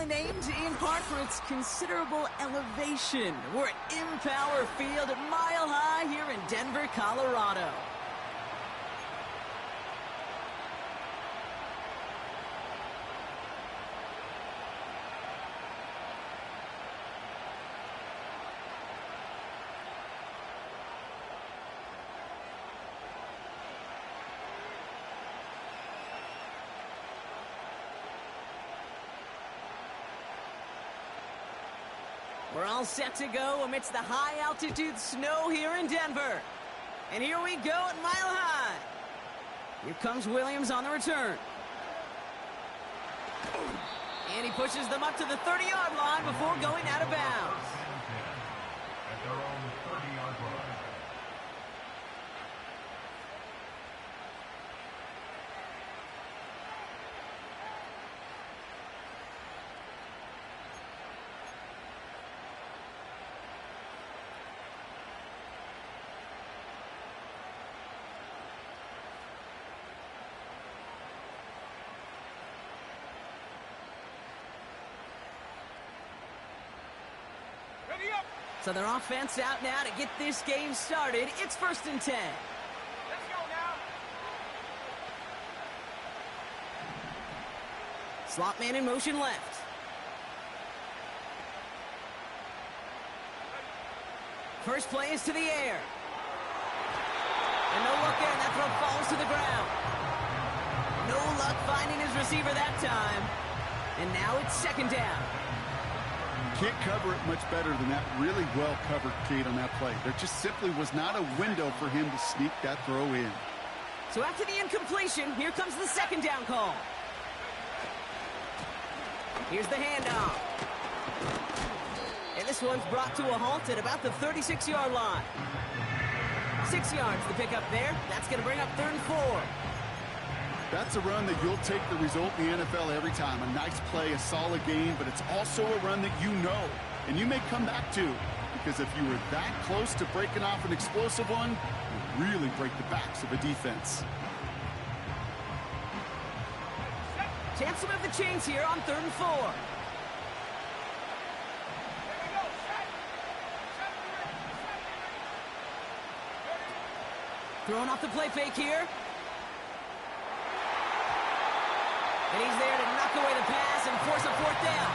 aptly named in part for its considerable elevation. We're at Empower Field at Mile High here in Denver, Colorado. We're all set to go amidst the high-altitude snow here in Denver. And here we go at Mile High. Here comes Williams on the return. And he pushes them up to the 30-yard line before going out of bounds. At their own 30-yard line. So their offense out now to get this game started. It's 1st and 10. Let's go now. Slot man in motion left. First play is to the air. And no look in. That throw falls to the ground. No luck finding his receiver that time. And now it's 2nd down. Can't cover it much better than that really well-covered Cade on that play. There just simply was not a window for him to sneak that throw in. So after the incompletion, here comes the 2nd down call. Here's the handoff. And this one's brought to a halt at about the 36-yard line. 6 yards to pick up there. That's going to bring up 3rd and 4. That's a run that you'll take the result in the NFL every time. A nice play, a solid game, but it's also a run that you know and you may come back to, because if you were that close to breaking off an explosive one, you really break the backs of a defense. Chance to move the chains here on 3rd and 4. Throwing off the play fake here. And he's there to knock away the pass and force a 4th down.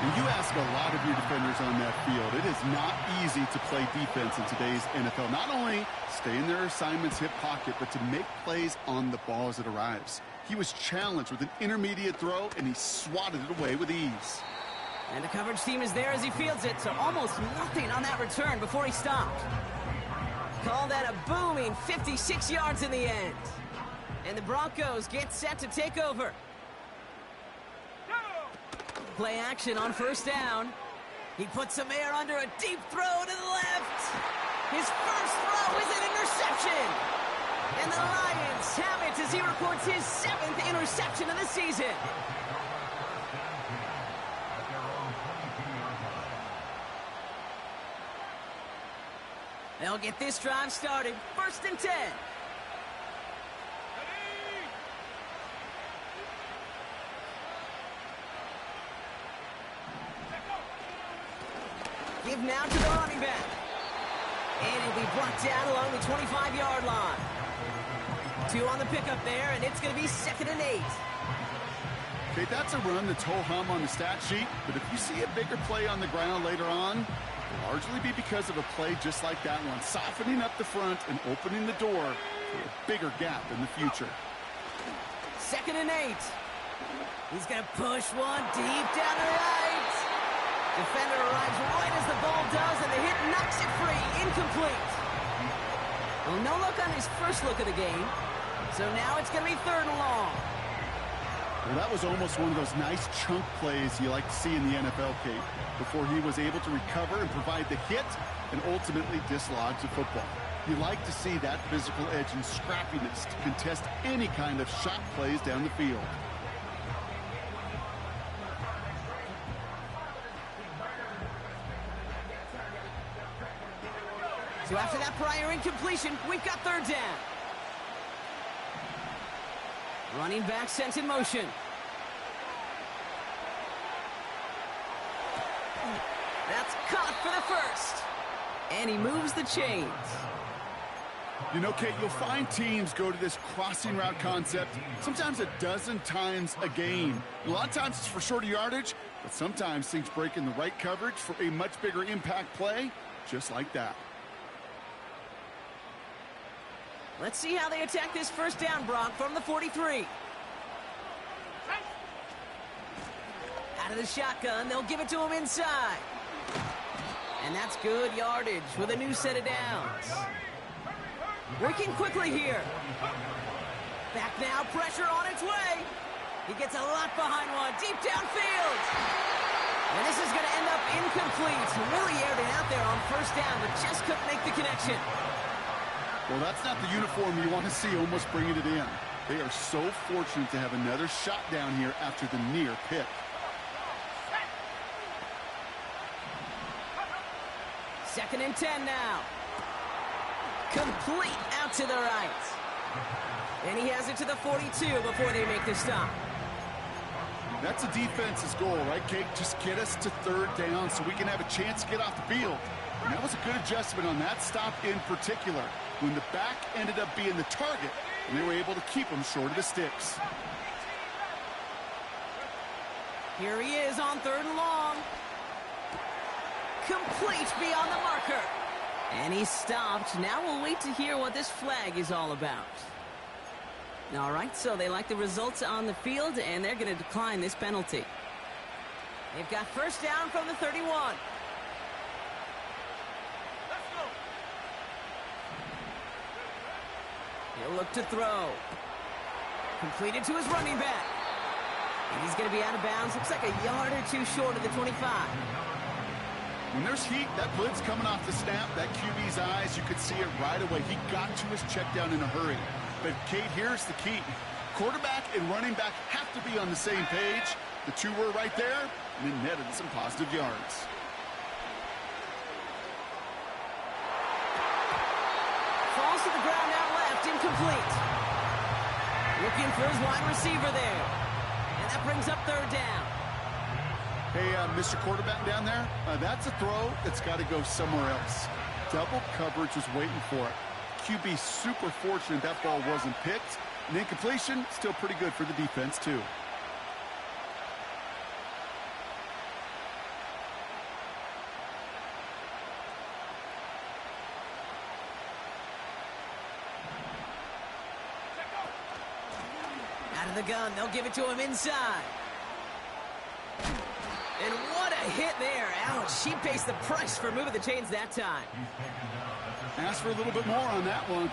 And you ask a lot of your defenders on that field. It is not easy to play defense in today's NFL. Not only stay in their assignment's hip pocket, but to make plays on the ball as it arrives. He was challenged with an intermediate throw, and he swatted it away with ease. And the coverage team is there as he fields it, so almost nothing on that return before he stopped. Call that a booming 56 yards in the end. And the Broncos get set to take over. Play action on 1st down. He puts some air under a deep throw to the left. His first throw is an interception. And the Lions have it as he records his 7th interception of the season. They'll get this drive started. 1st and 10. Give now to the running back. And he'll be brought down along the 25-yard line. 2 on the pickup there, and it's going to be 2nd and 8. Okay, that's a run that's ho-hum on the stat sheet, but if you see a bigger play on the ground later on, it'll largely be because of a play just like that one, softening up the front and opening the door for a bigger gap in the future. 2nd and 8. He's going to push one deep down the right. Defender arrives right as the ball does, and the hit knocks it free. Incomplete. Well, no look on his first look of the game. So now it's going to be 3rd and long. Well, that was almost one of those nice chunk plays you like to see in the NFL, Kate, before he was able to recover and provide the hit and ultimately dislodge the football. You like to see that physical edge and scrappiness to contest any kind of shot plays down the field. So after that prior incompletion, we've got 3rd down. Running back sent in motion. That's caught for the first. And he moves the chains. You know, Kate, you'll find teams go to this crossing route concept sometimes a dozen times a game. A lot of times it's for shorter yardage, but sometimes things break in the right coverage for a much bigger impact play, just like that. Let's see how they attack this first down, Brock, from the 43. Out of the shotgun, they'll give it to him inside. And that's good yardage with a new set of downs. Working quickly here. Back now, pressure on its way. He gets a lot behind one, deep downfield. And this is going to end up incomplete. Really aired it out there on first down, but just couldn't make the connection. Well, that's not the uniform you want to see almost bringing it in. They are so fortunate to have another shot down here after the near pick. Second and 10 now. Complete out to the right. And he has it to the 42 before they make the stop. That's a defense's goal, right, Kate? Just get us to third down so we can have a chance to get off the field. And that was a good adjustment on that stop in particular, when the back ended up being the target, and they were able to keep him short of the sticks. Here he is on third and long. Complete beyond the marker. And he's stopped. Now we'll wait to hear what this flag is all about. All right, so they like the results on the field, and they're going to decline this penalty. They've got first down from the 31. Let's go. He'll look to throw. Completed to his running back. And he's going to be out of bounds. Looks like a yard or two short of the 25. When there's heat, that blitz coming off the snap, that QB's eyes, you could see it right away. He got to his check down in a hurry. But, Kate, here's the key. Quarterback and running back have to be on the same page. The two were right there, and it netted some positive yards. Falls to the ground out left, incomplete. Looking for his wide receiver there. And that brings up third down. Hey, Mr. Quarterback down there, that's a throw that's got to go somewhere else. Double coverage was waiting for it. QB super fortunate that ball wasn't picked. And incompletion, still pretty good for the defense, too. Out of the gun, they'll give it to him inside. And what a hit there. Ouch, she pays the price for moving the chains that time. Ask for a little bit more on that one.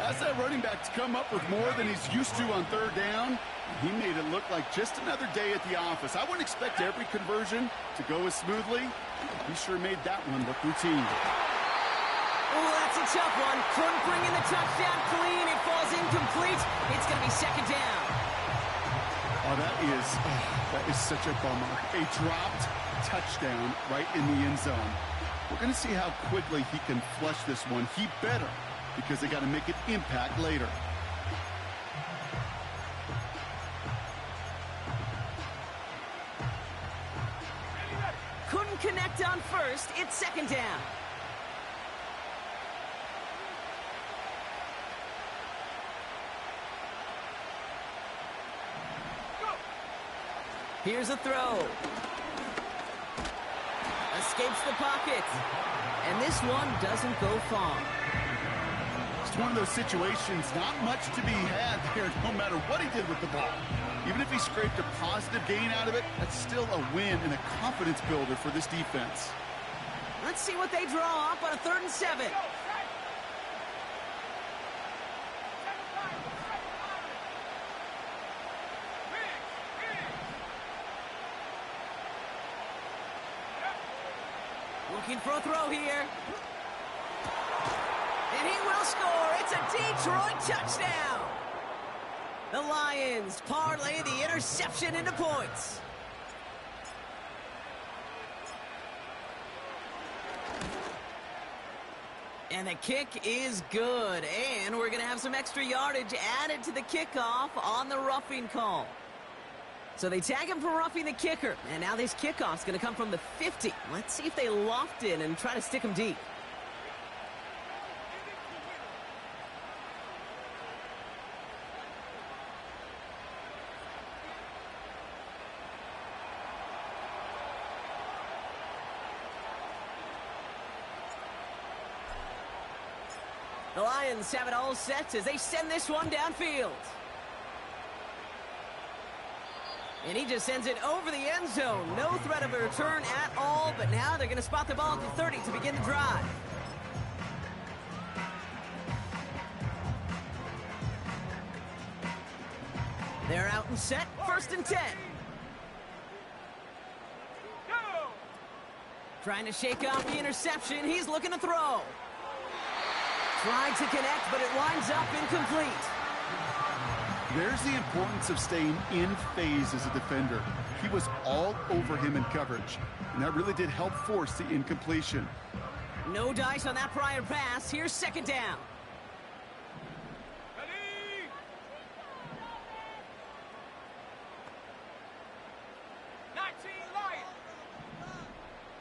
Ask that running back to come up with more than he's used to on third down. He made it look like just another day at the office. I wouldn't expect every conversion to go as smoothly. He sure made that one look routine. Oh, that's a tough one. Couldn't bring in the touchdown clean. It falls incomplete. It's going to be second down. Oh, that is such a bummer. A dropped touchdown right in the end zone. We're going to see how quickly he can flush this one. He better, because they got to make it impact later. Couldn't connect on first. It's second down. Here's a throw. Escapes the pocket. And this one doesn't go far. It's one of those situations, not much to be had there, no matter what he did with the ball. Even if he scraped a positive gain out of it, that's still a win and a confidence builder for this defense. Let's see what they draw up on a 3rd and 7. Looking for a throw here. And he will score. It's a Detroit touchdown. The Lions parlay the interception into points. And the kick is good. And we're going to have some extra yardage added to the kickoff on the roughing call. So they tag him for roughing the kicker, and now this kickoff's going to come from the 50. Let's see if they loft it and try to stick him deep. The Lions have it all set as they send this one downfield. And he just sends it over the end zone. No threat of a return at all, but now they're going to spot the ball at the 30 to begin the drive. They're out and set, 1st and 10. Trying to shake off the interception. He's looking to throw. Trying to connect, but it winds up incomplete. There's the importance of staying in phase as a defender. He was all over him in coverage, and that really did help force the incompletion. No dice on that prior pass. Here's 2nd down. Ready? 19 Lions.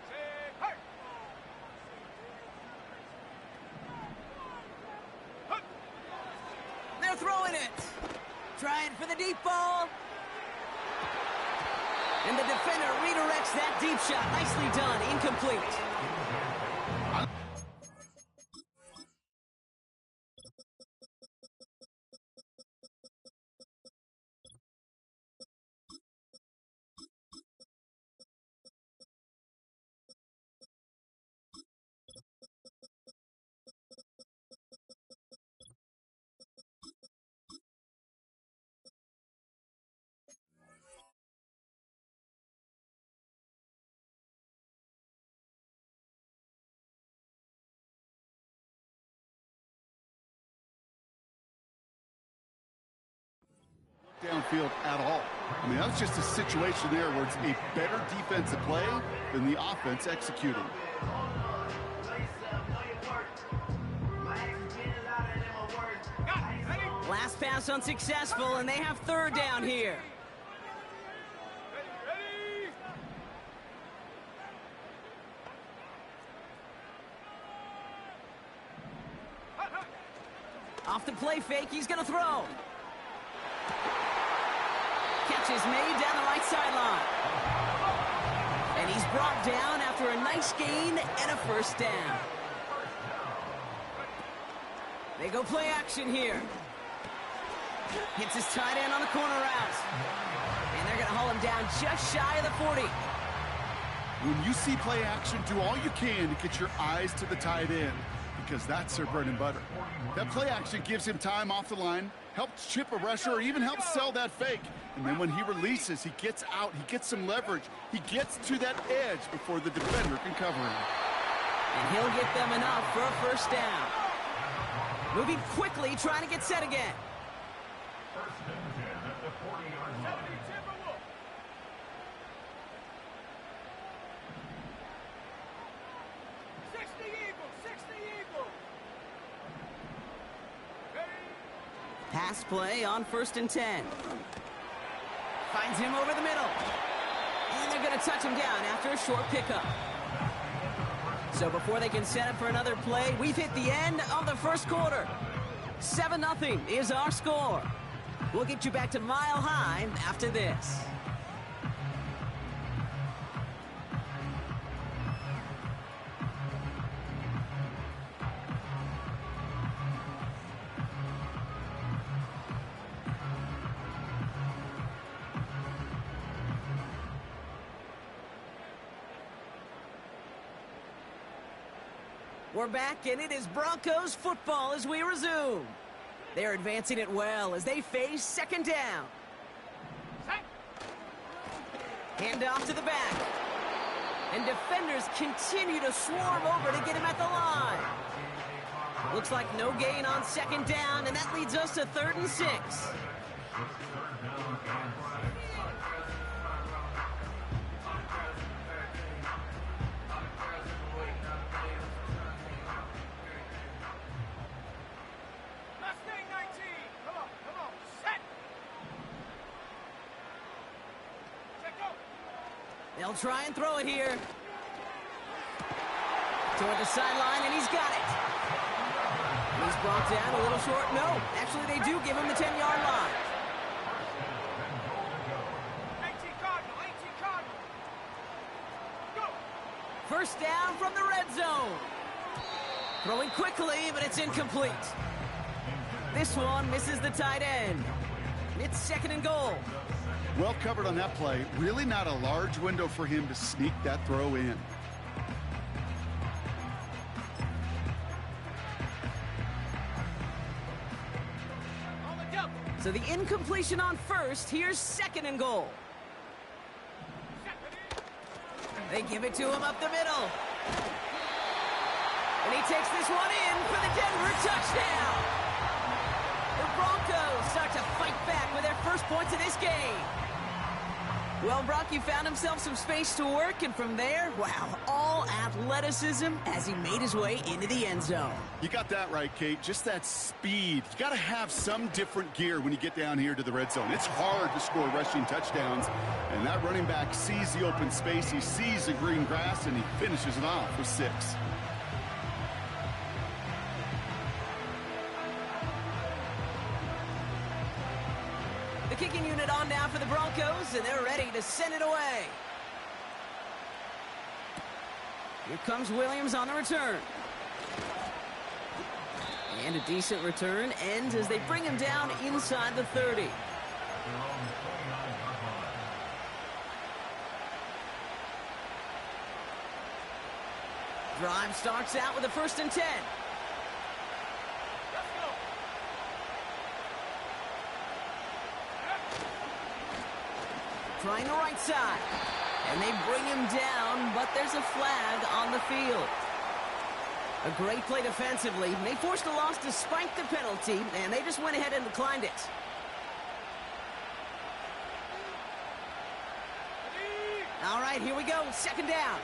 Say, hey. They're throwing it. Trying for the deep ball. And the defender redirects that deep shot. Nicely done. Incomplete. Downfield at all. I mean, that was just a situation there where it's a better defensive play than the offense executing. Last pass unsuccessful, and they have 3rd down here. Ready? Off the play fake, he's going to throw. Catch is made down the right sideline. And he's brought down after a nice gain and a 1st down. They go play action here. Hits his tight end on the corner route. And they're going to haul him down just shy of the 40. When you see play action, do all you can to get your eyes to the tight end, because that's their bread and butter. That play action gives him time off the line, helps chip a rusher, or even helps sell that fake. And then when he releases, he gets out, he gets some leverage. He gets to that edge before the defender can cover him. And he'll get them enough for a 1st down. Moving quickly, trying to get set again. 1st and 10 at the 40-yard line. 60 Eagles, 60 Eagles. Pass play on 1st and 10. Finds him over the middle. And they're going to touch him down after a short pickup. So before they can set up for another play, we've hit the end of the 1st quarter. 7-0 is our score. We'll get you back to Mile High after this. We're back, and it is Broncos football as we resume. They're advancing it well as they face 2nd down. Hand off to the back. And defenders continue to swarm over to get him at the line. Looks like no gain on 2nd down, and that leads us to 3rd and 6. They'll try and throw it here. Toward the sideline, and he's got it. He's brought down a little short. No, actually they do give him the 10-yard line. 18 Cardinal, 18 Cardinal. Go. First down from the red zone. Throwing quickly, but it's incomplete. This one misses the tight end. It's second and goal. Well covered on that play. Really not a large window for him to sneak that throw in. So the incompletion on first. Here's second and goal. They give it to him up the middle. And he takes this one in for the Denver touchdown. The Broncos start to fight back with their first points of this game. Well, Brock, he found himself some space to work, and from there, wow, all athleticism as he made his way into the end zone. You got that right, Kate. Just that speed. You got to have some different gear when you get down here to the red zone. It's hard to score rushing touchdowns, and that running back sees the open space, he sees the green grass, and he finishes it off with 6. The kicking unit on now for the Broncos, and they're ready to send it away. Here comes Williams on the return. And a decent return ends as they bring him down inside the 30. Drive starts out with a 1st and 10. Trying the right side. And they bring him down, but there's a flag on the field. A great play defensively. They forced a loss despite the penalty, and they just went ahead and declined it. All right, here we go. Second down.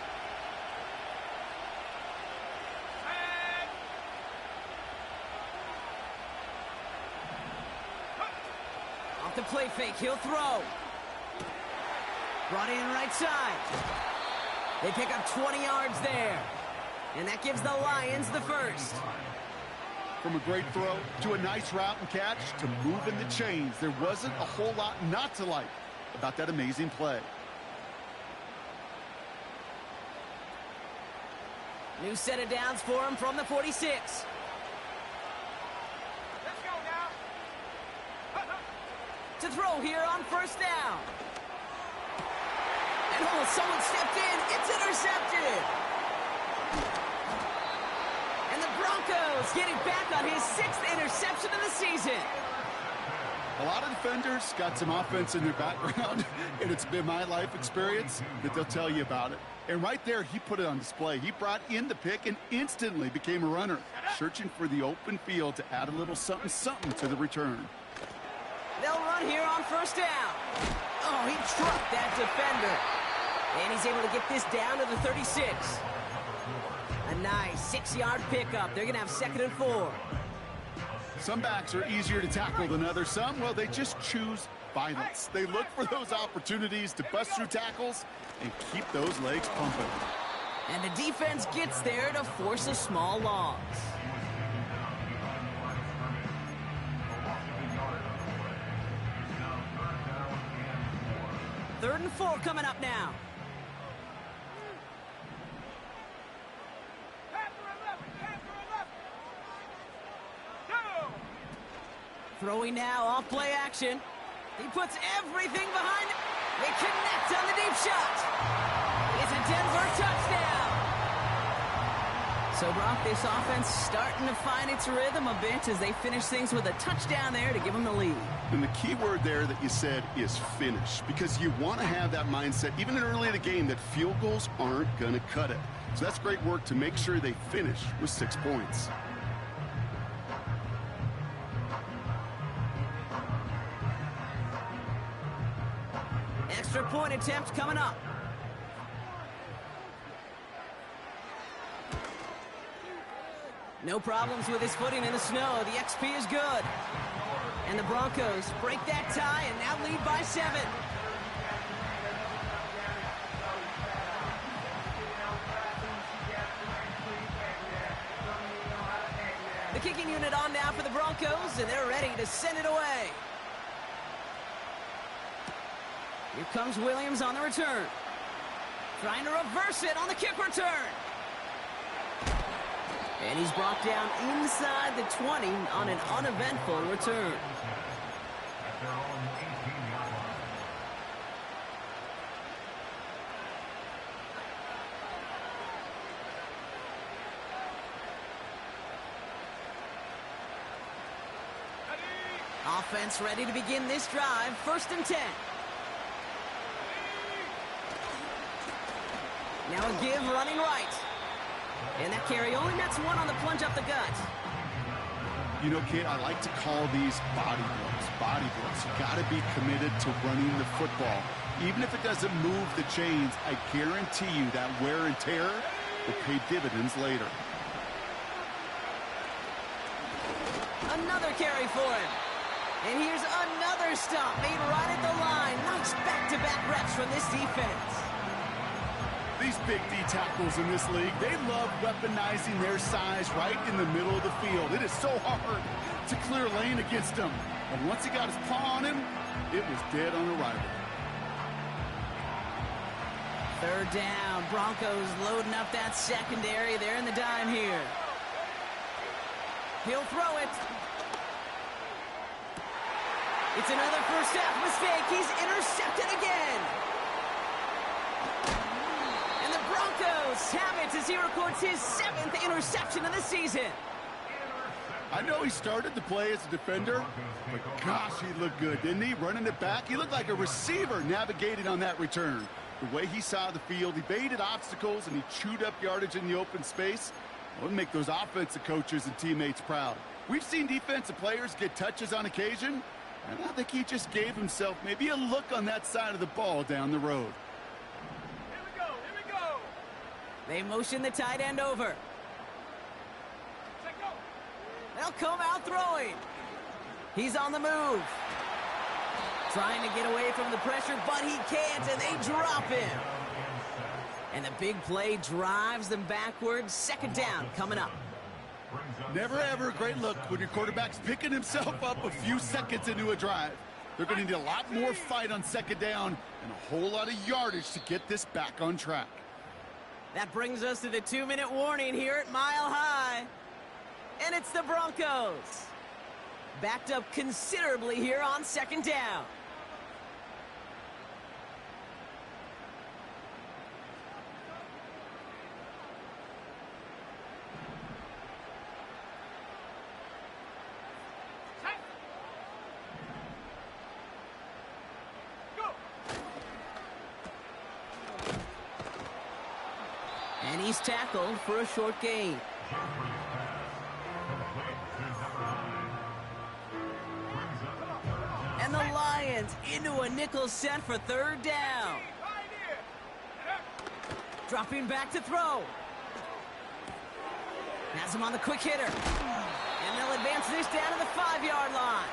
Off the play fake, he'll throw. Brought in right side. They pick up 20 yards there. And that gives the Lions the first. From a great throw to a nice route and catch to moving the chains, there wasn't a whole lot not to like about that amazing play. New set of downs for him from the 46. Let's go now. To throw here on first down. And oh, someone stepped in. It's intercepted. And the Broncos getting back on his 6th interception of the season. A lot of defenders got some offense in their background, and it's been my life experience that they'll tell you about it. And right there, he put it on display. He brought in the pick and instantly became a runner, searching for the open field to add a little something to the return. They'll run here on first down. Oh, he trucked that defender. And he's able to get this down to the 36. A nice 6-yard pickup. They're going to have 2nd and 4. Some backs are easier to tackle than others. Some, well, they just choose violence. They look for those opportunities to bust through tackles and keep those legs pumping. And the defense gets there to force a small loss. Third and 4 coming up now. Throwing now off play action. He puts everything behind it. They connect on the deep shot. It's a Denver touchdown. So, Brock, this offense starting to find its rhythm a bit as they finish things with a touchdown there to give them the lead. And the key word there that you said is finish, because you want to have that mindset, even early in the game, that field goals aren't going to cut it. So that's great work to make sure they finish with 6 points. Extra point attempt coming up. No problems with his footing in the snow. The XP is good. And the Broncos break that tie and now lead by 7. themselves, and they're ready to send it away. Here comes Williams on the return. Trying to reverse it on the kick return. And he's brought down inside the 20 on an uneventful return. At their own 18-yard line. Offense ready to begin this drive. 1st and 10. Now a give running right. And that carry only nets one on the plunge up the gut. You know, Kate, I like to call these body blows. Body blows. You got to be committed to running the football. Even if it doesn't move the chains, I guarantee you that wear and tear will pay dividends later. Another carry for him. And here's another stop made right at the line. Nice back-to-back reps from this defense. These big D tackles in this league, they love weaponizing their size right in the middle of the field. It is so hard to clear lane against them. And once he got his paw on him, it was dead on arrival. 3rd down. Broncos loading up that secondary. They're in the dime here. He'll throw it. It's another first half mistake. He's intercepted again. And the Broncos have it as he records his 7th interception of the season. I know he started the play as a defender, but gosh, he looked good, didn't he? Running it back, he looked like a receiver navigating on that return. The way he saw the field, he baited obstacles, and he chewed up yardage in the open space. It would make those offensive coaches and teammates proud. We've seen defensive players get touches on occasion, and I think he just gave himself maybe a look on that side of the ball down the road. Here we go, here we go. They motion the tight end over. Set, go. They'll come out throwing. He's on the move. Trying to get away from the pressure, but he can't, and they drop him. And the big play drives them backwards. 2nd down coming up. Never ever a great look when your quarterback's picking himself up a few seconds into a drive. They're going to need a lot more fight on 2nd down and a whole lot of yardage to get this back on track. That brings us to the 2-minute warning here at Mile High. And it's the Broncos. Backed up considerably here on 2nd down. And he's tackled for a short gain. And the Lions into a nickel set for 3rd down. Dropping back to throw. Has him on the quick hitter. And they'll advance this down to the 5-yard line.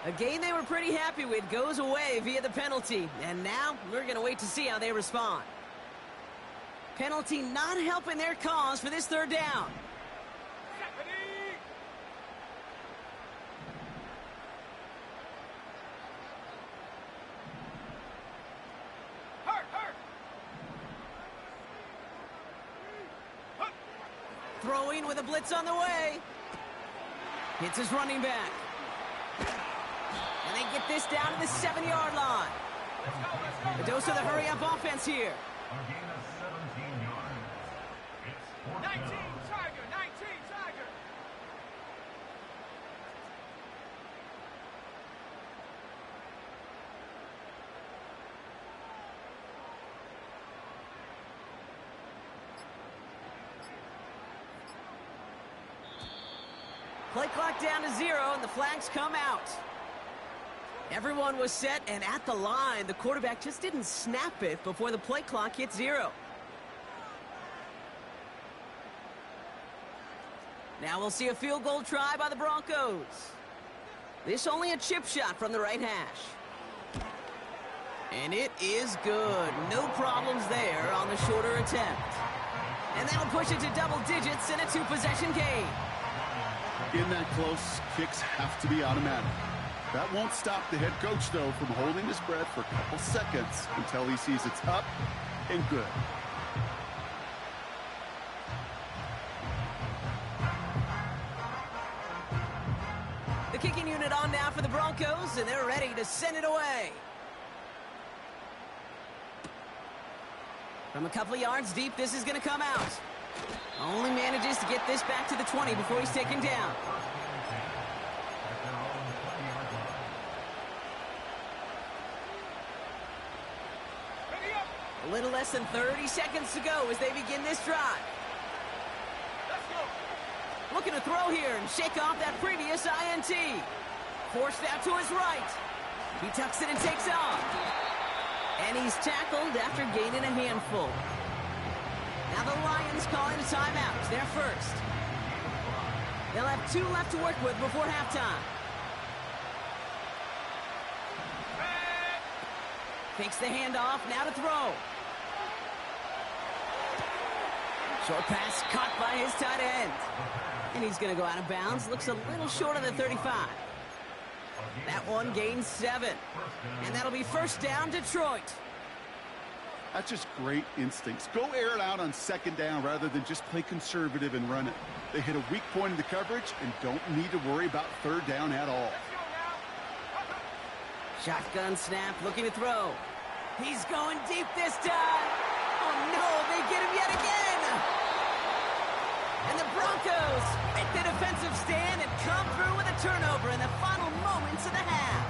A gain they were pretty happy with goes away via the penalty. And now we're going to wait to see how they respond. Penalty not helping their cause for this 3rd down. Throwing with a blitz on the way. Hits his running back. And they get this down to the 7-yard line. A dose of the hurry-up offense here. A gain of 17 yards. It's 4th 19 down. Tiger, 19 Tiger. Play clock down to 0, and the flags come out. Everyone was set and at the line. The quarterback just didn't snap it before the play clock hit 0. Now we'll see a field goal try by the Broncos. This only a chip shot from the right hash. And it is good. No problems there on the shorter attempt. And that'll push it to double digits in a 2-possession game. In that close, kicks have to be automatic. That won't stop the head coach, though, from holding his breath for a couple seconds until he sees it's up and good. The kicking unit on now for the Broncos, and they're ready to send it away. From a couple of yards deep, this is going to come out. Only manages to get this back to the 20 before he's taken down. A little less than 30 seconds to go as they begin this drive. Let's go. Looking to throw here and shake off that previous INT. Forced out to his right. He tucks it and takes off. And he's tackled after gaining a handful. Now the Lions calling a timeout. They're first. They'll have 2 left to work with before halftime. Takes the handoff, now to throw. Short pass caught by his tight end. And he's going to go out of bounds. Looks a little short of the 35. That one gains 7. And that'll be first down, Detroit. That's just great instincts. Go air it out on second down rather than just play conservative and run it. They hit a weak point in the coverage and don't need to worry about third down at all. Shotgun snap, looking to throw. He's going deep this time. Oh no, they get him yet again. And the Broncos make the defensive stand and come through with a turnover in the final moments of the half.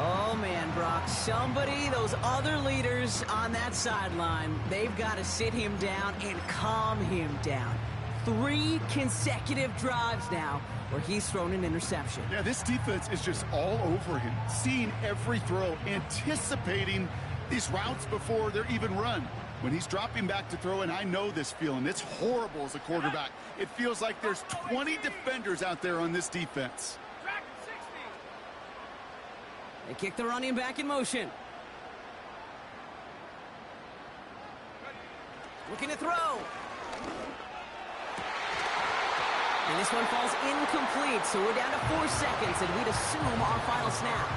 Oh man, Brock, somebody, those other leaders on that sideline, they've got to sit him down and calm him down. 3 consecutive drives now where he's thrown an interception. Yeah, this defense is just all over him, seeing every throw, anticipating these routes before they're even run. When he's dropping back to throw, and I know this feeling, it's horrible as a quarterback. It feels like there's 20 defenders out there on this defense. Track 60. They kick the running back in motion. Looking to throw. And this one falls incomplete, so we're down to 4 seconds, and we'd assume our final snap.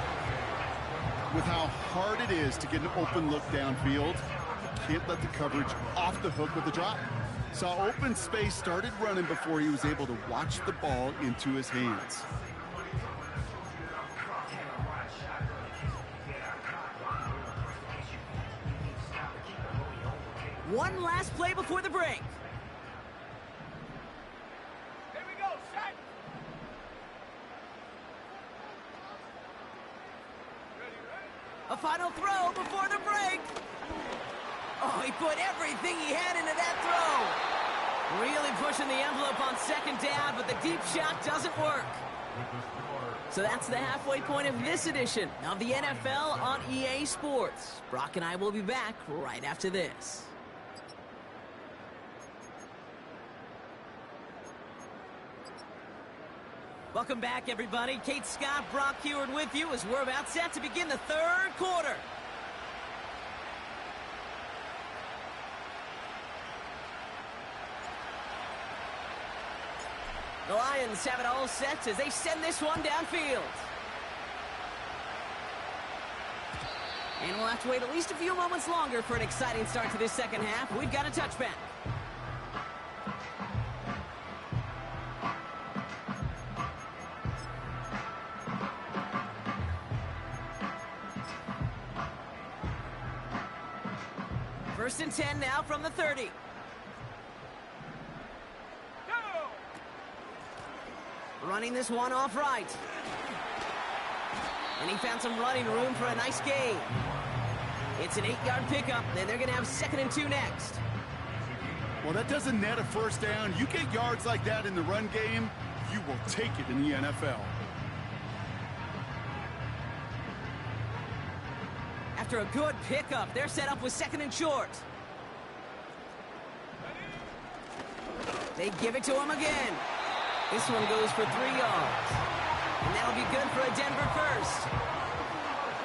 With how hard it is to get an open look downfield, you can't let the coverage off the hook with the drop. Saw open space, started running before he was able to watch the ball into his hands. One last play before the break. Here we go. Set. Ready, ready. A final throw before the break. Oh, he put everything he had into that throw. Really pushing the envelope on second down, but the deep shot doesn't work. So that's the halfway point of this edition of the NFL on EA Sports. Brock and I will be back right after this. Welcome back, everybody. Kate Scott, Brock Heward with you as we're about set to begin the third quarter. The Lions have it all set as they send this one downfield. And we'll have to wait at least a few moments longer for an exciting start to this second half. We've got a touchback. First and 10 now from the 30. Go. Running this one off right. And he found some running room for a nice gain. It's an 8-yard pickup, then they're going to have 2nd and 2 next. Well, that doesn't net a first down. You get yards like that in the run game, you will take it in the NFL. After a good pickup, they're set up with 2nd and short. They give it to him again. This one goes for 3 yards. And that'll be good for a Denver first.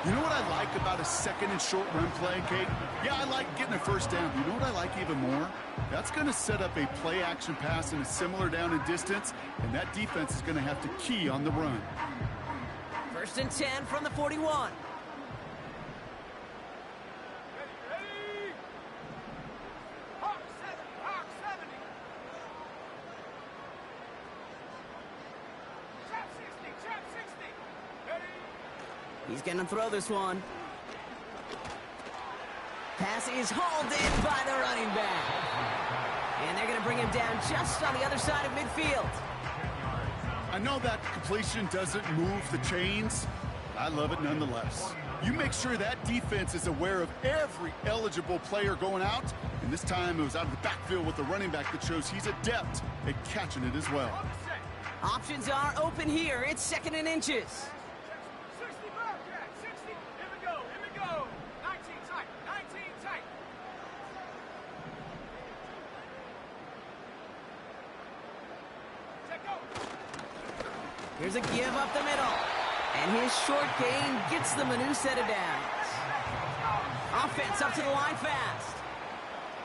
You know what I like about a second and short run play, Kate? Yeah, I like getting a first down. You know what I like even more? That's going to set up a play action pass in a similar down and distance, and that defense is going to have to key on the run. 1st and 10 from the 41. Ready? Hawk 70. Trap 60. Ready? He's going to throw this one. Pass is hauled in by the running back. And they're going to bring him down just on the other side of midfield. I know that completion doesn't move the chains, but I love it nonetheless. You make sure that defense is aware of every eligible player going out, and this time it was out of the backfield with the running back that shows he's adept at catching it as well. Options are open here. It's 2nd and inches. 60 Bobcat. 60. Here we go. 19 tight. Check go. Here's a give up the middle. And his short gain gets them a new set of downs. Offense up to the line fast.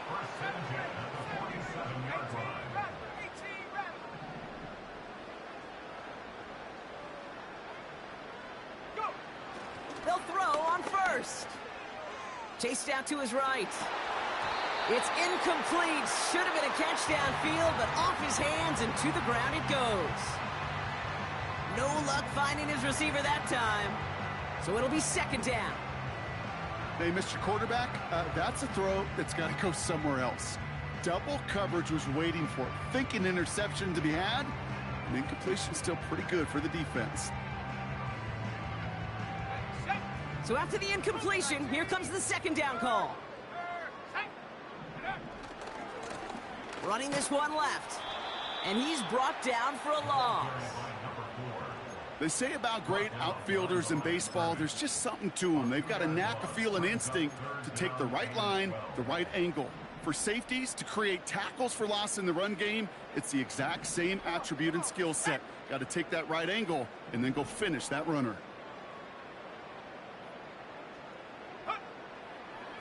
First and 10 at the 47-yard line. 18 Rattler. Go. They'll throw on 1st. Chased out to his right. It's incomplete. Should have been a catch downfield, but off his hands and to the ground it goes. No luck finding his receiver that time. So it'll be 2nd down. Hey, Mr. Quarterback, that's a throw that's got to go somewhere else. Double coverage was waiting for it. Thinking interception to be had, and incompletion still pretty good for the defense. So after the incompletion, here comes the 2nd down call. Running this one left. And he's brought down for a loss. They say about great outfielders in baseball, there's just something to them. They've got a knack, a feel, and instinct to take the right line, the right angle. For safeties, to create tackles for loss in the run game, it's the exact same attribute and skill set. Got to take that right angle and then go finish that runner.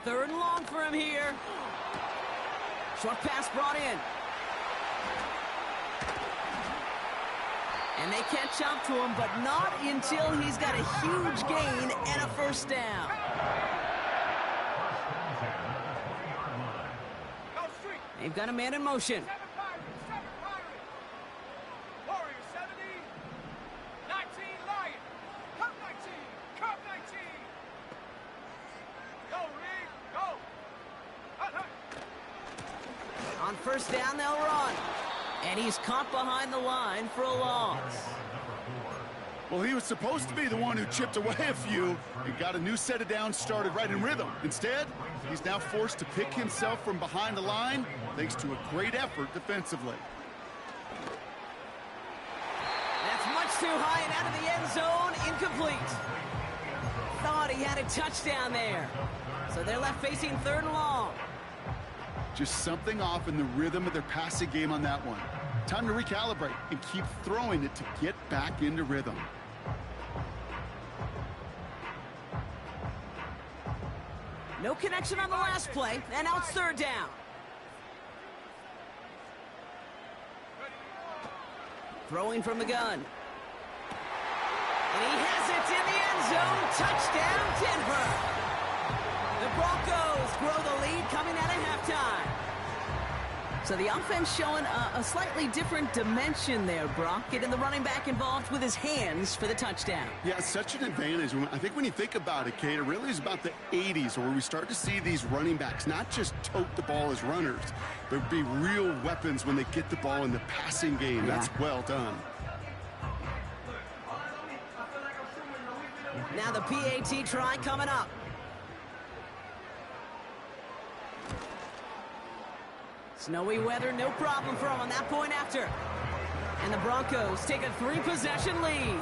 3rd and long for him here. Short pass brought in. And they catch up to him, but not until he's got a huge gain and a 1st down. They've got a man in motion. 7 Pirates. Warrior 70. 19 Lion. Cup 19. Go, Reed. Go. Hut. On 1st down, they'll run. And he's caught behind the line for a loss. Well, he was supposed to be the one who chipped away a few and got a new set of downs started right in rhythm. Instead, he's now forced to pick himself from behind the line thanks to a great effort defensively. That's much too high and out of the end zone. Incomplete. Thought he had a touchdown there. So they're left facing 3rd and long. Just something off in the rhythm of their passing game on that one. Time to recalibrate and keep throwing it to get back into rhythm. No connection on the last play, and now it's 3rd down. Throwing from the gun. And he has it in the end zone. Touchdown, Denver. The Broncos grow the lead coming out of halftime. So the offense showing a slightly different dimension there, Brock. Getting the running back involved with his hands for the touchdown. Yeah, such an advantage. I think when you think about it, Kate, it really is about the 80s where we start to see these running backs not just tote the ball as runners, but be real weapons when they get the ball in the passing game. Yeah. That's well done. Now the PAT try coming up. Snowy weather, no problem for him on that point after. And the Broncos take a 3-possession lead.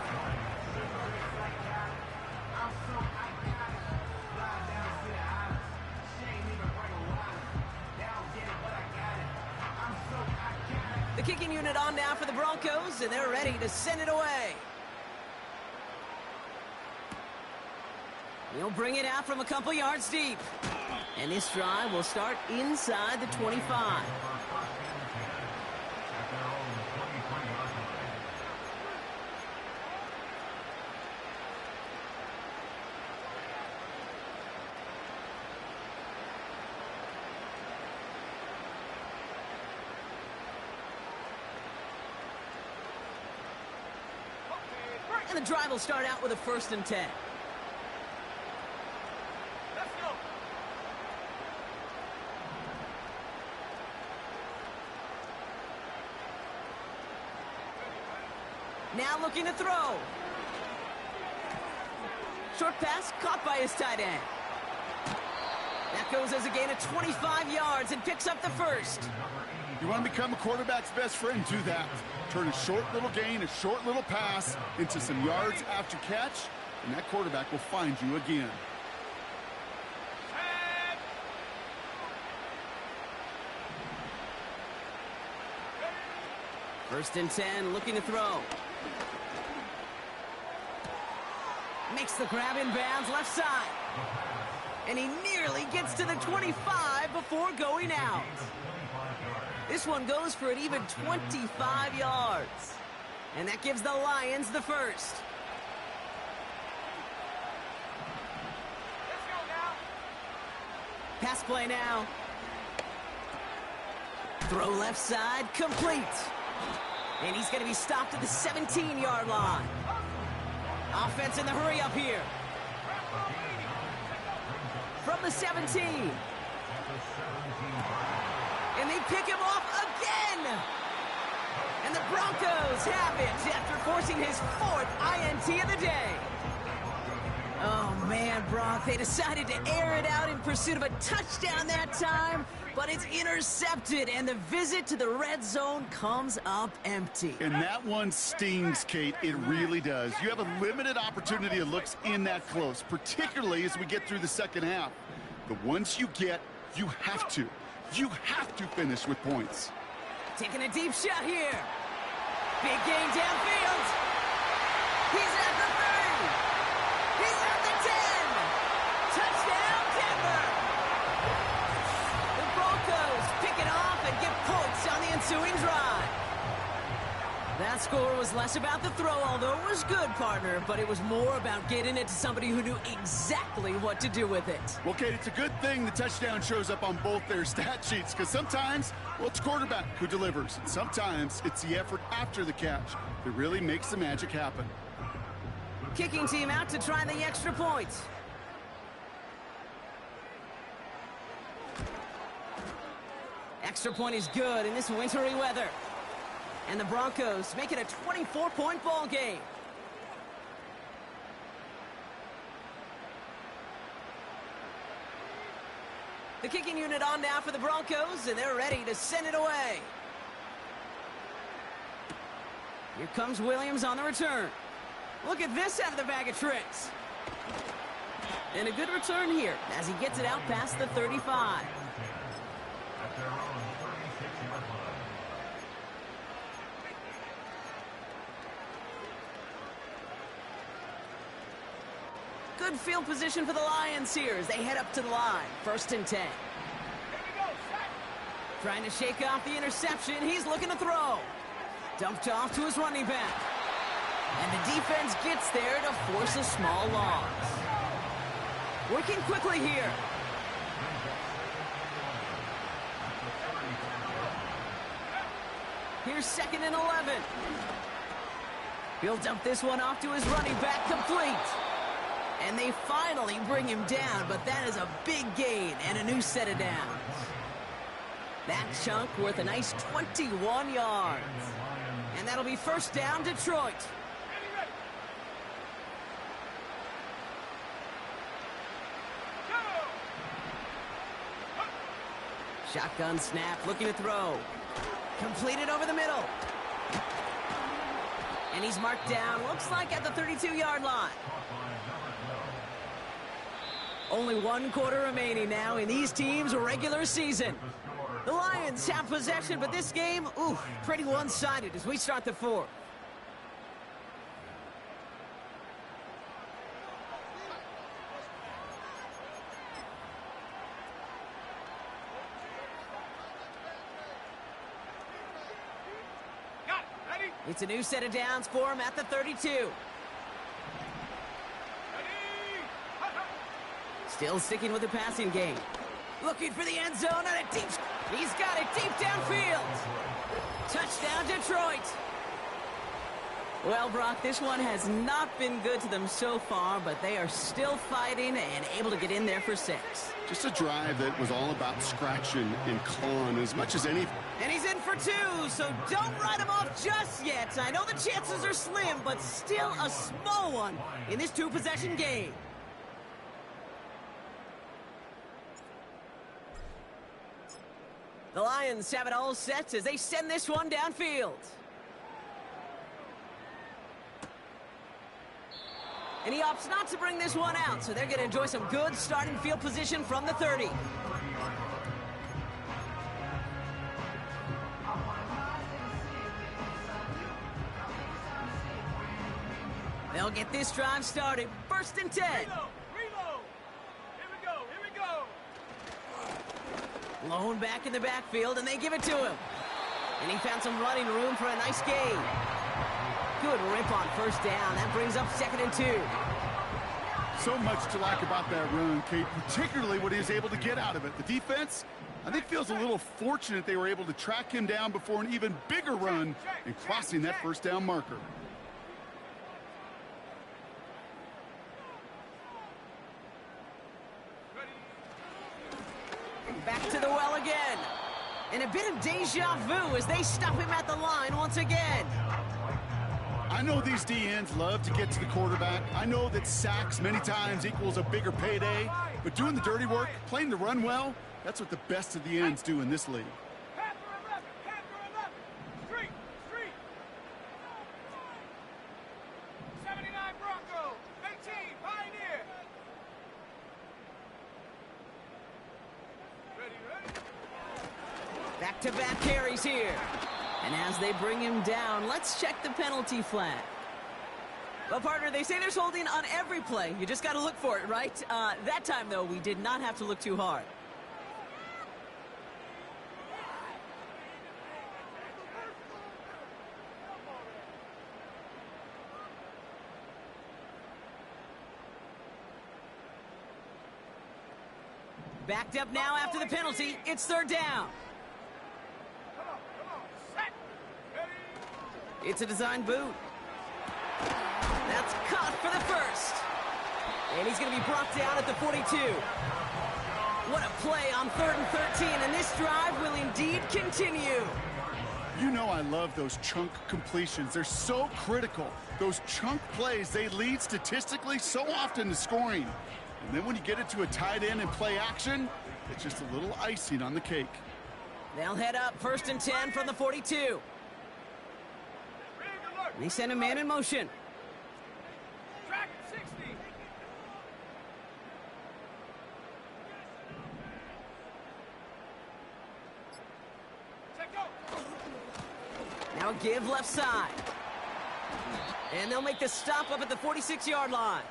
The kicking unit on now for the Broncos, and they're ready to send it away. He'll bring it out from a couple yards deep. And this drive will start inside the 25. And the drive will start out with a 1st and 10. Let's go. Now looking to throw. Short pass caught by his tight end. That goes as a gain of 25 yards and picks up the 1st. You want to become a quarterback's best friend, do that. Turn a short little gain, a short little pass into some yards after catch, and that quarterback will find you again. Set. 1st and 10, looking to throw. Makes the grab in bounds left side. And he nearly gets to the 25 before going out. This one goes for an even 25 yards. And that gives the Lions the 1st. Let's go now. Pass play now. Throw left side, complete. And he's going to be stopped at the 17-yard line. Offense in the hurry up here. From the 17. And they pick him off again. And the Broncos have it after forcing his 4th INT of the day. Oh, man, Brock, they decided to air it out in pursuit of a touchdown that time, but it's intercepted, and the visit to the red zone comes up empty. And that one stings, Kate. It really does. You have a limited opportunity of looks in that close, particularly as we get through the second half. But once you get, you have to finish with points. Taking a deep shot here. Big gain downfield. He's at the 30. He's at the 10. Touchdown, Denver. The Broncos pick it off and get points on the ensuing drive. That score was less about the throw, although it was good, partner, but it was more about getting it to somebody who knew exactly what to do with it. Well, Kate, it's a good thing the touchdown shows up on both their stat sheets, because sometimes, well, it's quarterback who delivers, and sometimes it's the effort after the catch that really makes the magic happen. Kicking team out to try the extra point. Extra point is good in this wintry weather. And the Broncos make it a 24-point ball game. The kicking unit on now for the Broncos, and they're ready to send it away. Here comes Williams on the return. Look at this out of the bag of tricks. And a good return here as he gets it out past the 35. Good field position for the Lions here as they head up to the line. 1st and 10. Here we go. Set. Trying to shake off the interception. He's looking to throw. Dumped off to his running back. And the defense gets there to force a small loss. Working quickly here. Here's 2nd and 11. He'll dump this one off to his running back, complete. And they finally bring him down, but that is a big gain and a new set of downs. That chunk worth a nice 21 yards. And that'll be 1st down, Detroit. Ready, ready. Go. Shotgun snap, looking to throw. Completed over the middle. And he's marked down, looks like at the 32-yard line. Only 1 quarter remaining now in these teams' regular season. The Lions have possession, but this game, pretty one-sided as we start the 4th. It's a new set of downs for him at the 32. Still sticking with the passing game. Looking for the end zone and a deep... He's got it deep downfield. Touchdown, Detroit. Well, Brock, this one has not been good to them so far, but they are still fighting and able to get in there for 6. Just a drive that was all about scratching and clawing as much as any. And he's in for 2, so don't write him off just yet. I know the chances are slim, but still a small one in this 2-possession game. The Lions have it all set as they send this one downfield. And he opts not to bring this one out, so they're going to enjoy some good starting field position from the 30. They'll get this drive started. 1st and 10. Reload! Here we go! Blown back in the backfield, and they give it to him. And he found some running room for a nice gain. Good rip on 1st down. That brings up 2nd and 2. So much to like about that run, Kate, particularly what he was able to get out of it. The defense, I think, feels a little fortunate they were able to track him down before an even bigger run and crossing that 1st down marker. Back to the well again. And a bit of deja vu as they stop him at the line once again. I know these DNs love to get to the quarterback. I know that sacks many times equals a bigger payday, but doing the dirty work, playing the run well, that's what the best of the ends do in this league. Panther 11! Street! 79 Bronco! 18 Pioneer! Ready? Back-to-back carries here. And as they bring him down, let's check the penalty flag. Well, partner, they say there's holding on every play. You just got to look for it, right? That time, though, we did not have to look too hard. Backed up now after the penalty. It's 3rd down. It's a design boot. That's caught for the 1st. And he's going to be brought down at the 42. What a play on 3rd and 13, and this drive will indeed continue. You know I love those chunk completions. They're so critical. Those chunk plays, they lead statistically so often to scoring. And then when you get it to a tight end and play action, it's just a little icing on the cake. They'll head up 1st and 10 from the 42. They send a man in motion. Track 60. Check go. Now give left side. And they'll make the stop up at the 46-yard line.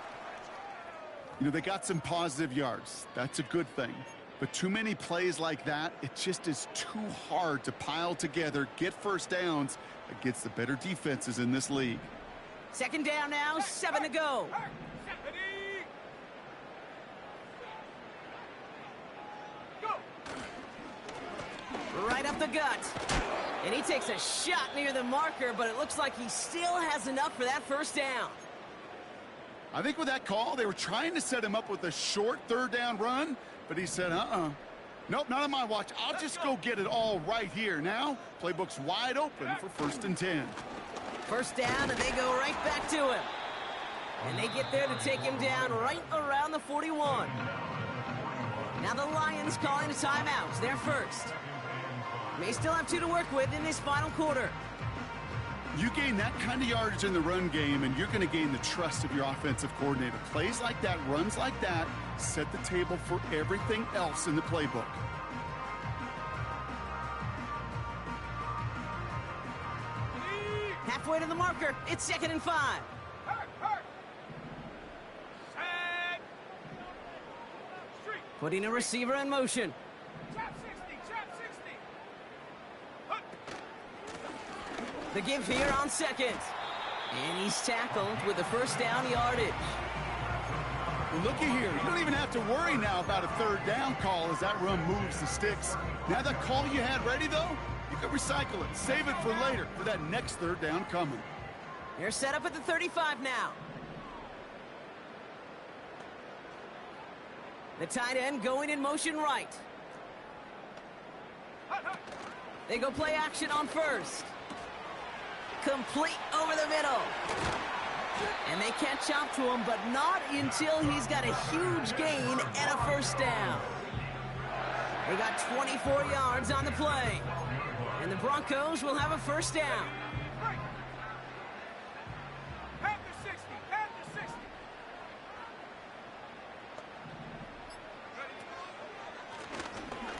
You know, they got some positive yards. That's a good thing. But too many plays like that, it just is too hard to pile together, get 1st downs against the better defenses in this league. 2nd down now, 7 to go. Right up the gut. And he takes a shot near the marker, but it looks like he still has enough for that 1st down. I think with that call, they were trying to set him up with a short 3rd down run, but he said, nope, not on my watch. I'll just go get it all right here. Now, playbook's wide open for 1st and 10. 1st down, and they go right back to him. And they get there to take him down right around the 41. Now the Lions calling a timeout. They're 1st. May still have 2 to work with in this final quarter. You gain that kind of yardage in the run game, and you're going to gain the trust of your offensive coordinator. Plays like that, runs like that, set the table for everything else in the playbook. Halfway to the marker. It's 2nd and 5. Putting a receiver in motion. Trap 60, trap 60. The give here on second. And he's tackled with the first down yardage. Well, looky here. You don't even have to worry now about a third down call as that run moves the sticks. Now that call you had ready, though, you can recycle it. Save it for later for that next third down coming. They're set up at the 35 now. The tight end going in motion right. They go play action on first. Complete over the middle. And they catch up to him, but not until he's got a huge gain and a first down. They got 24 yards on the play. And the Broncos will have a first down. Panther 60, Panther 60.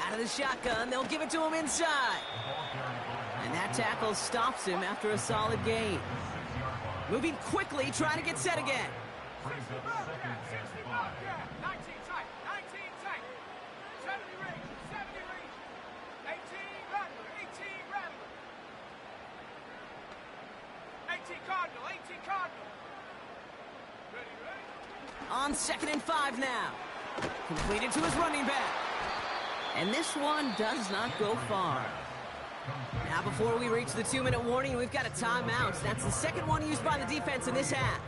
Out of the shotgun, they'll give it to him inside. And that tackle stops him after a solid gain. Moving quickly, trying to get set again. 65 gap, 19 tight, 19 tight. 70 range, 70 range. 18 rattler, 18 rattler. 18 cardinal, 18 cardinal. Ready, ready. On 2nd and 5 now. Completed to his running back. And this one does not go far. Now before we reach the 2-minute warning, we've got a timeout. That's the second one used by the defense in this half.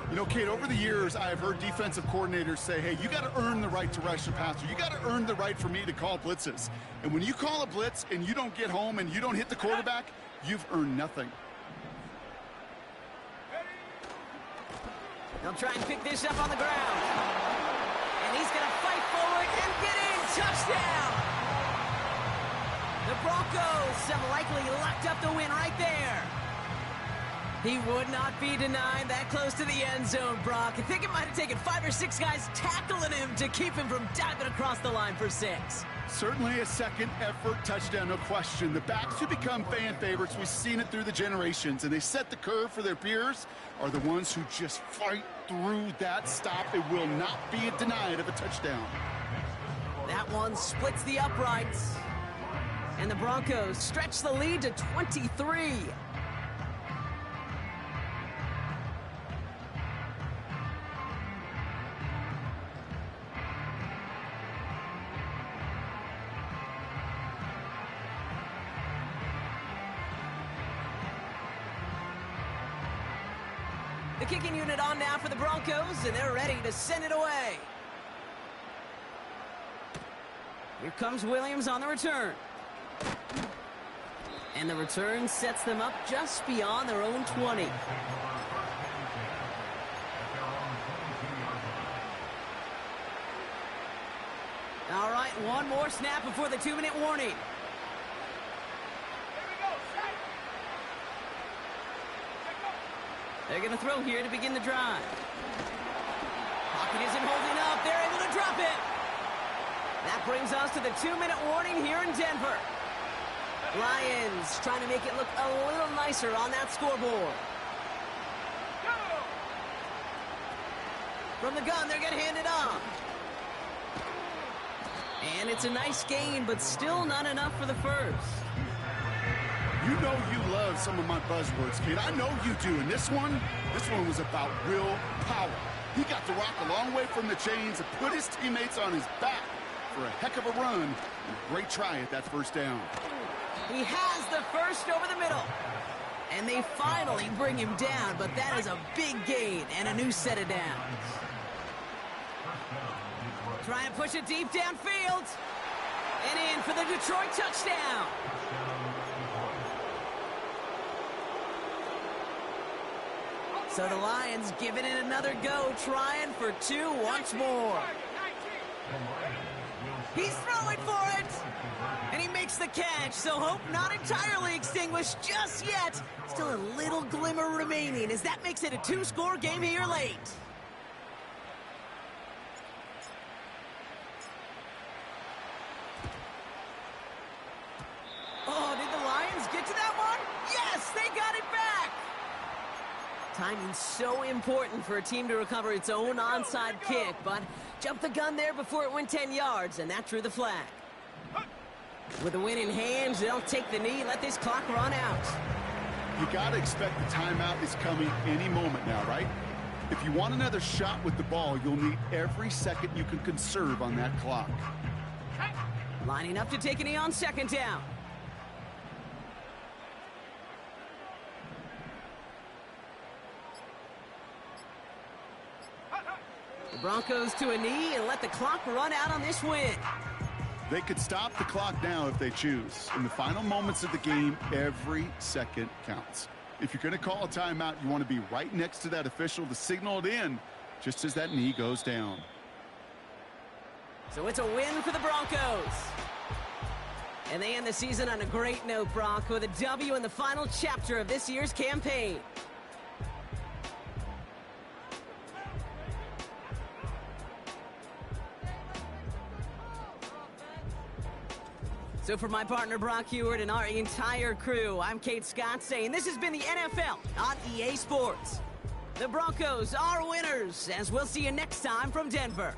You know, Kate, over the years, I have heard defensive coordinators say, hey, you got to earn the right to rush the passer. You got to earn the right for me to call blitzes. And when you call a blitz and you don't get home and you don't hit the quarterback, you've earned nothing. They'll try and pick this up on the ground. And he's going to fight forward and get in. Touchdown! The Broncos have likely locked up the win right there. He would not be denied that close to the end zone, Brock. I think it might have taken 5 or 6 guys tackling him to keep him from diving across the line for 6. Certainly a second effort touchdown, no question. The backs who become fan favorites, we've seen it through the generations, and they set the curve for their peers, are the ones who just fight through that stop. It will not be denied of a touchdown. That one splits the uprights. And the Broncos stretch the lead to 23. The kicking unit on now for the Broncos, and they're ready to send it away. Here comes Williams on the return. And the return sets them up just beyond their own 20. All right, one more snap before the 2-minute warning. Here we go, set. They're going to throw here to begin the drive. Pocket isn't holding up. They're able to drop it. That brings us to the 2-minute warning here in Denver. Lions trying to make it look a little nicer on that scoreboard. Go! From the gun, they're going to hand it off. And it's a nice gain, but still not enough for the first. You know you love some of my buzzwords, kid. I know you do. And this one was about real power. He got the rock a long way from the chains and put his teammates on his back for a heck of a run and a great try at that first down. He has the first over the middle. And they finally bring him down, but that is a big gain and a new set of downs. Trying to push it deep downfield. And in for the Detroit touchdown. So the Lions giving it another go, trying for 2 once more. He's throwing for it. And he makes the catch, so hope not entirely extinguished just yet. Still a little glimmer remaining as that makes it a 2-score game here late. Oh, did the Lions get to that one? Yes, they got it back. Timing's so important for a team to recover its own onside kick, but jumped the gun there before it went 10 yards, and that drew the flag. With the win in hand, they'll take the knee and let this clock run out. You got to expect the timeout is coming any moment now, right? If you want another shot with the ball, you'll need every second you can conserve on that clock. Lining up to take a knee on second down. The Broncos to a knee and let the clock run out on this win. They could stop the clock now if they choose. In the final moments of the game, every second counts. If you're going to call a timeout, you want to be right next to that official to signal it in just as that knee goes down. So it's a win for the Broncos. And they end the season on a great note, Brock, with a W in the final chapter of this year's campaign. So for my partner, Brock Heward, and our entire crew, I'm Kate Scott saying this has been the NFL on EA Sports. The Broncos are winners, as we'll see you next time from Denver.